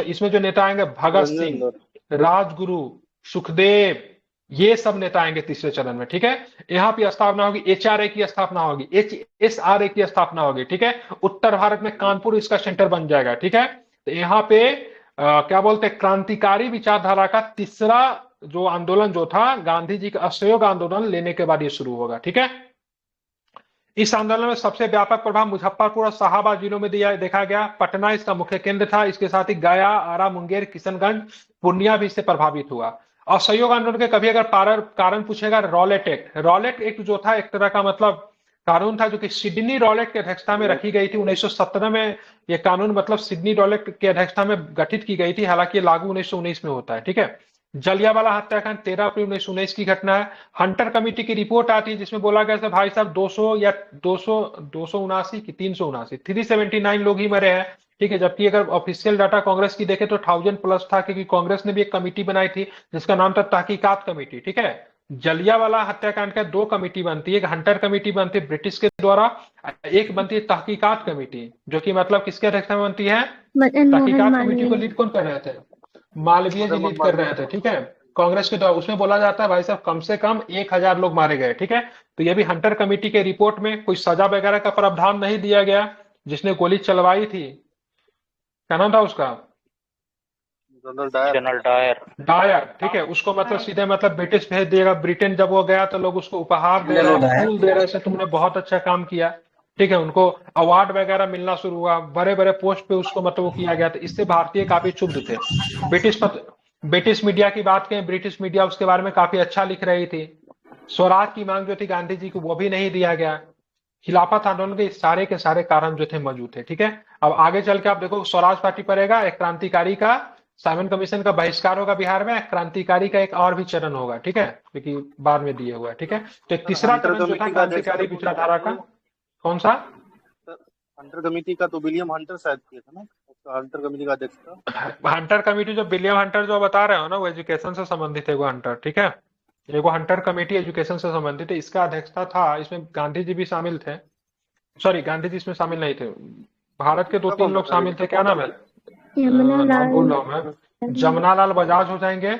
Speaker 1: इसमें जो नेता आएंगे भगत सिंह, राजगुरु, सुखदेव, ये सब नेता आएंगे तीसरे चरण में। ठीक है, यहाँ पे स्थापना होगी, HRA की स्थापना होगी, HSRA की स्थापना होगी। ठीक है, उत्तर भारत में कानपुर इसका सेंटर बन जाएगा। ठीक है, तो यहाँ पे क्या बोलते हैं, क्रांतिकारी विचारधारा का तीसरा जो आंदोलन जो था, गांधी जी का असहयोग आंदोलन लेने के बाद ये शुरू होगा। ठीक है, इस आंदोलन में सबसे व्यापक प्रभाव मुजफ्फरपुर और शाहाबाद जिलों में देखा गया। पटना इसका मुख्य केंद्र था। इसके साथ ही गया, आरा, मुंगेर, किशनगंज, पूर्णिया भी इससे प्रभावित हुआ। असहयोग आंदोलन के कभी अगर कारण पूछेगा, रॉलेट एक्ट। रॉलेट एक्ट जो था एक तरह का मतलब कानून था जो कि सिडनी रॉलेट की अध्यक्षता में रखी गई थी 1917 में। ये कानून मतलब सिडनी रॉलेट की अध्यक्षता में गठित की गई थी, हालांकि ये लागू 1919 में होता है। ठीक है, जलियांवाला हत्याकांड 13 अप्रैल 1919 की घटना है। हंटर कमेटी की रिपोर्ट आती है जिसमें बोला गया था भाई साहब 200 या 279 की 379 379 लोग ही मरे हैं। ठीक है, जबकि अगर ऑफिशियल डाटा कांग्रेस की देखे तो 1000 प्लस था, क्योंकि कांग्रेस ने भी एक कमेटी बनाई थी जिसका नाम था तहकीकात कमेटी। ठीक है, जलियांवाला हत्याकांड का 2 कमेटी बनती है, एक हंटर कमेटी बनती है ब्रिटिश के द्वारा, एक बनती है तहकीकात कमेटी, जो कि मतलब किसके अध्यक्षता में बनती है?
Speaker 3: मदन मोहन
Speaker 1: तहकीकात कमेटी को
Speaker 3: मालवीय।
Speaker 1: लीड कौन कर रहे थे? मालवीय जी लीड कर रहे थे। ठीक है, कांग्रेस के द्वारा। उसमें बोला जाता है भाई साहब कम से कम 1000 लोग मारे गए। ठीक है, तो ये भी हंटर कमेटी के रिपोर्ट में कोई सजा वगैरह का प्रावधान नहीं दिया गया। जिसने गोली चलवाई थी, क्या नाम था उसका?
Speaker 2: General Dyer.
Speaker 1: डायर। ठीक है, उसको मतलब सीधे मतलब ब्रिटिश भेज दिएगा। ब्रिटेन जब वो गया तो लोग उसको उपहार दे रहे हैं, फूल दे रहे हैं, तुमने बहुत अच्छा काम किया। ठीक है, उनको अवार्ड वगैरह मिलना शुरू हुआ, बड़े बड़े पोस्ट पे उसको मतलब वो किया गया। तो इससे भारतीय काफी क्षुब्ध थे। ब्रिटिश मीडिया की बात करें, ब्रिटिश मीडिया उसके बारे में काफी अच्छा लिख रही थी। स्वराज की मांग जो थी गांधी जी को, वो भी नहीं दिया गया। खिलाफत आंदोलन के सारे कारण जो थे मौजूद थे। ठीक है, अब आगे चल के आप देखो स्वराज पार्टी पड़ेगा, एक क्रांतिकारी का साइमन कमीशन का बहिष्कार होगा बिहार में, क्रांतिकारी का एक और भी चरण होगा। ठीक है, क्योंकि बाद में दिए हुआ है। ठीक है, तो एक तीसरा चरण जो था क्रांतिकारी विचारधारा का, कौन सा?
Speaker 5: हंटर कमेटी का तो विलियम हंटर शायद किया था ना, हंटर कमेटी का अध्यक्ष था।
Speaker 1: हंटर कमेटी जो विलियम हंटर जो बता रहे हो ना, वो एजुकेशन से संबंधित है वो हंटर। ठीक है, एगो हंटर कमेटी एजुकेशन से संबंधित है, इसका अध्यक्षता था। इसमें गांधी जी भी शामिल थे। सॉरी, गांधी जी इसमें शामिल नहीं थे, भारत के 2-3 लोग शामिल थे। क्या नाम है? नाम भूल रहा हूँ मैं। जमनालाल बजाज हो जाएंगे,